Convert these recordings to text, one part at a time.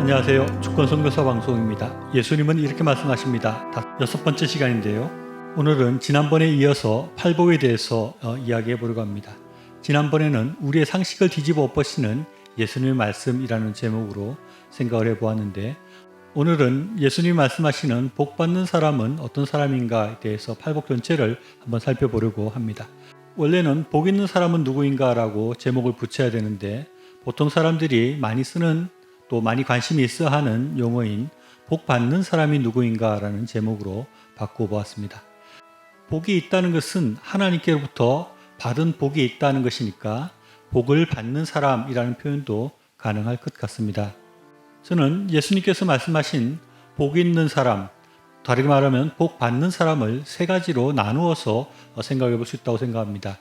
안녕하세요. 주권선교사 방송입니다. 예수님은 이렇게 말씀하십니다. 6번째 시간인데요. 오늘은 지난번에 이어서 팔복에 대해서 이야기해 보려고 합니다. 지난번에는 우리의 상식을 뒤집어 엎으시는 예수님의 말씀이라는 제목으로 생각을 해보았는데, 오늘은 예수님이 말씀하시는 복 받는 사람은 어떤 사람인가에 대해서 팔복 전체를 한번 살펴보려고 합니다. 원래는 복 있는 사람은 누구인가 라고 제목을 붙여야 되는데, 보통 사람들이 많이 쓰는 또 많이 관심이 있어 하는 용어인 복 받는 사람이 누구인가 라는 제목으로 바꿔보았습니다. 복이 있다는 것은 하나님께로부터 받은 복이 있다는 것이니까 복을 받는 사람이라는 표현도 가능할 것 같습니다. 저는 예수님께서 말씀하신 복 있는 사람, 다르게 말하면 복 받는 사람을 세 가지로 나누어서 생각해 볼 수 있다고 생각합니다.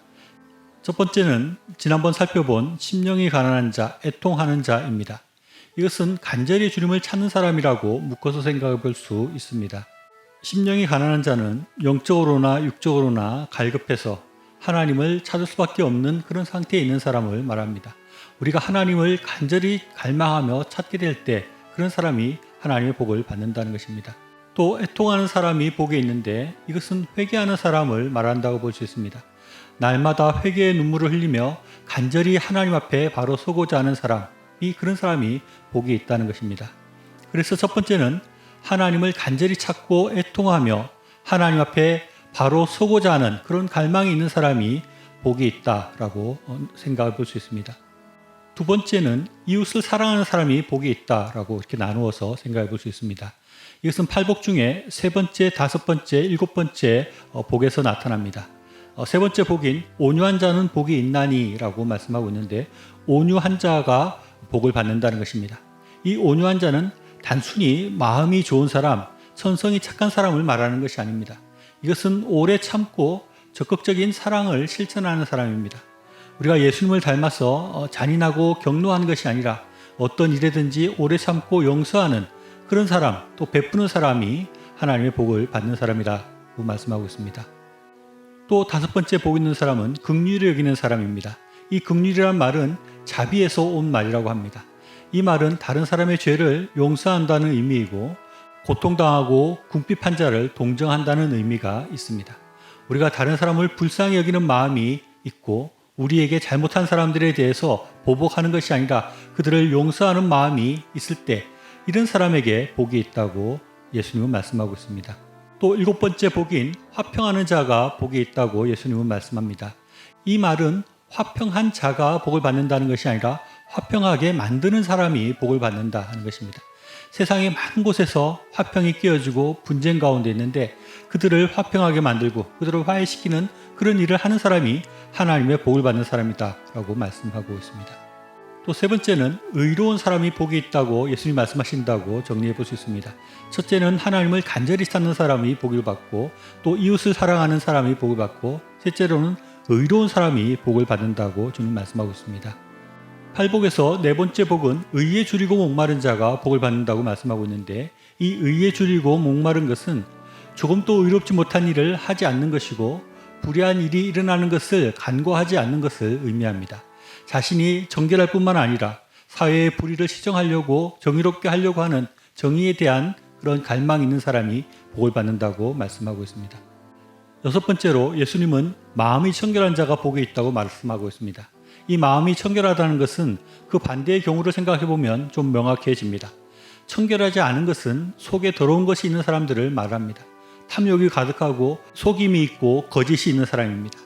첫 번째는 지난번 살펴본 심령이 가난한 자, 애통하는 자입니다. 이것은 간절히 주님을 찾는 사람이라고 묶어서 생각해 볼 수 있습니다. 심령이 가난한 자는 영적으로나 육적으로나 갈급해서 하나님을 찾을 수밖에 없는 그런 상태에 있는 사람을 말합니다. 우리가 하나님을 간절히 갈망하며 찾게 될 때 그런 사람이 하나님의 복을 받는다는 것입니다. 또 애통하는 사람이 복에 있는데, 이것은 회개하는 사람을 말한다고 볼 수 있습니다. 날마다 회개의 눈물을 흘리며 간절히 하나님 앞에 바로 서고자 하는 사람, 그런 사람이 복이 있다는 것입니다. 그래서 첫 번째는 하나님을 간절히 찾고 애통하며 하나님 앞에 바로 서고자 하는 그런 갈망이 있는 사람이 복이 있다라고 생각해 볼 수 있습니다. 두 번째는 이웃을 사랑하는 사람이 복이 있다라고 이렇게 나누어서 생각해 볼 수 있습니다. 이것은 팔복 중에 세 번째, 다섯 번째, 일곱 번째 복에서 나타납니다. 세 번째 복인 온유한 자는 복이 있나니라고 말씀하고 있는데, 온유한 자가 복을 받는다는 것입니다. 이 온유한 자는 단순히 마음이 좋은 사람, 천성이 착한 사람을 말하는 것이 아닙니다. 이것은 오래 참고 적극적인 사랑을 실천하는 사람입니다. 우리가 예수님을 닮아서 잔인하고 격노하는 것이 아니라 어떤 일에든지 오래 참고 용서하는 그런 사람, 또 베푸는 사람이 하나님의 복을 받는 사람이라고 말씀하고 있습니다. 또 다섯 번째 복 있는 사람은 긍휼히 여기는 사람입니다. 이 긍휼이란 말은 자비에서 온 말이라고 합니다. 이 말은 다른 사람의 죄를 용서한다는 의미이고, 고통당하고 궁핍한 자를 동정한다는 의미가 있습니다. 우리가 다른 사람을 불쌍히 여기는 마음이 있고, 우리에게 잘못한 사람들에 대해서 보복하는 것이 아니라 그들을 용서하는 마음이 있을 때 이런 사람에게 복이 있다고 예수님은 말씀하고 있습니다. 또 일곱 번째 복인 화평하는 자가 복이 있다고 예수님은 말씀합니다. 이 말은 화평한 자가 복을 받는다는 것이 아니라 화평하게 만드는 사람이 복을 받는다 하는 것입니다. 세상의 많은 곳에서 화평이 깨어지고 분쟁 가운데 있는데, 그들을 화평하게 만들고 그들을 화해시키는 그런 일을 하는 사람이 하나님의 복을 받는 사람이다 라고 말씀하고 있습니다. 또 세 번째는 의로운 사람이 복이 있다고 예수님이 말씀하신다고 정리해 볼 수 있습니다. 첫째는 하나님을 간절히 찾는 사람이 복을 받고, 또 이웃을 사랑하는 사람이 복을 받고, 셋째로는 의로운 사람이 복을 받는다고 주님 말씀하고 있습니다. 팔복에서 네 번째 복은 의에 줄이고 목마른 자가 복을 받는다고 말씀하고 있는데, 이 의에 줄이고 목마른 것은 조금도 의롭지 못한 일을 하지 않는 것이고, 불의한 일이 일어나는 것을 간과하지 않는 것을 의미합니다. 자신이 정결할 뿐만 아니라 사회의 불의를 시정하려고 정의롭게 하려고 하는 정의에 대한 그런 갈망이 있는 사람이 복을 받는다고 말씀하고 있습니다. 여섯 번째로 예수님은 마음이 청결한 자가 복이 있다고 말씀하고 있습니다. 이 마음이 청결하다는 것은 그 반대의 경우를 생각해 보면 좀 명확해집니다. 청결하지 않은 것은 속에 더러운 것이 있는 사람들을 말합니다. 탐욕이 가득하고 속임이 있고 거짓이 있는 사람입니다.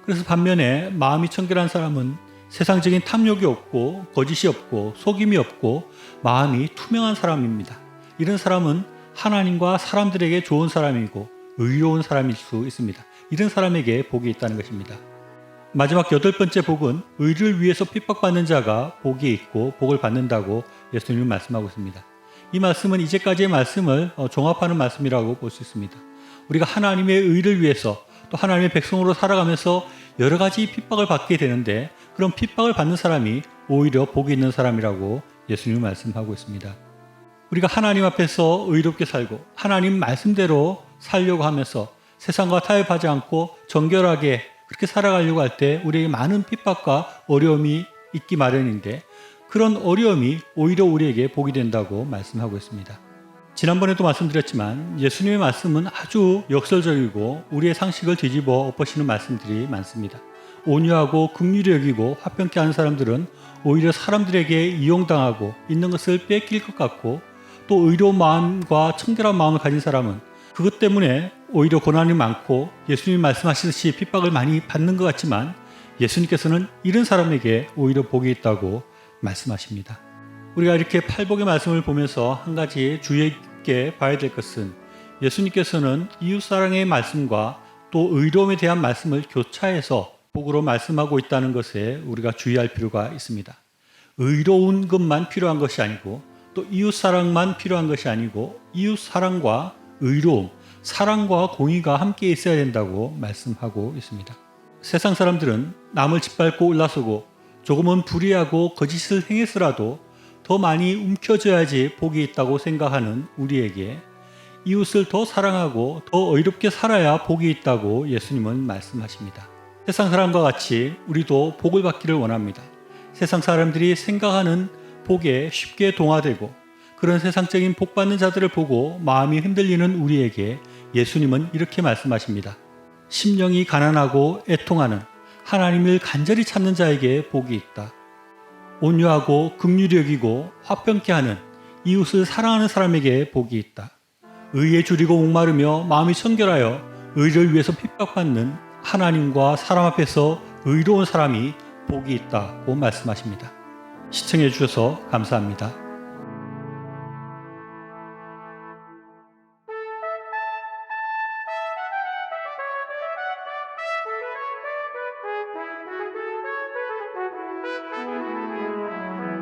그래서 반면에 마음이 청결한 사람은 세상적인 탐욕이 없고 거짓이 없고 속임이 없고 마음이 투명한 사람입니다. 이런 사람은 하나님과 사람들에게 좋은 사람이고 의로운 사람일 수 있습니다. 이런 사람에게 복이 있다는 것입니다. 마지막 여덟 번째 복은 의를 위해서 핍박받는 자가 복이 있고 복을 받는다고 예수님은 말씀하고 있습니다. 이 말씀은 이제까지의 말씀을 종합하는 말씀이라고 볼 수 있습니다. 우리가 하나님의 의를 위해서 또 하나님의 백성으로 살아가면서 여러 가지 핍박을 받게 되는데, 그런 핍박을 받는 사람이 오히려 복이 있는 사람이라고 예수님은 말씀하고 있습니다. 우리가 하나님 앞에서 의롭게 살고 하나님 말씀대로 살려고 하면서 세상과 타협하지 않고 정결하게 그렇게 살아가려고 할 때 우리에게 많은 핍박과 어려움이 있기 마련인데, 그런 어려움이 오히려 우리에게 복이 된다고 말씀하고 있습니다. 지난번에도 말씀드렸지만 예수님의 말씀은 아주 역설적이고 우리의 상식을 뒤집어 엎으시는 말씀들이 많습니다. 온유하고 긍휼히 여기고 화평케 하는 사람들은 오히려 사람들에게 이용당하고 있는 것을 뺏길 것 같고, 또 의로운 마음과 청결한 마음을 가진 사람은 그것 때문에 오히려 고난이 많고 예수님이 말씀하시듯이 핍박을 많이 받는 것 같지만, 예수님께서는 이런 사람에게 오히려 복이 있다고 말씀하십니다. 우리가 이렇게 팔복의 말씀을 보면서 한 가지 주의 깊게 봐야 될 것은, 예수님께서는 이웃사랑의 말씀과 또 의로움에 대한 말씀을 교차해서 복으로 말씀하고 있다는 것에 우리가 주의할 필요가 있습니다. 의로운 것만 필요한 것이 아니고, 또 이웃사랑만 필요한 것이 아니고, 이웃사랑과 의로움, 사랑과 공의가 함께 있어야 된다고 말씀하고 있습니다. 세상 사람들은 남을 짓밟고 올라서고 조금은 불의하고 거짓을 행했으라도 더 많이 움켜져야지 복이 있다고 생각하는 우리에게 이웃을 더 사랑하고 더 의롭게 살아야 복이 있다고 예수님은 말씀하십니다. 세상 사람과 같이 우리도 복을 받기를 원합니다. 세상 사람들이 생각하는 복에 쉽게 동화되고 그런 세상적인 복 받는 자들을 보고 마음이 흔들리는 우리에게 예수님은 이렇게 말씀하십니다. 심령이 가난하고 애통하는, 하나님을 간절히 찾는 자에게 복이 있다. 온유하고 긍휼히 여기고 화평케 하는, 이웃을 사랑하는 사람에게 복이 있다. 의에 줄이고 목마르며 마음이 청결하여 의를 위해서 핍박받는 하나님과 사람 앞에서 의로운 사람이 복이 있다고 말씀하십니다. 시청해 주셔서 감사합니다.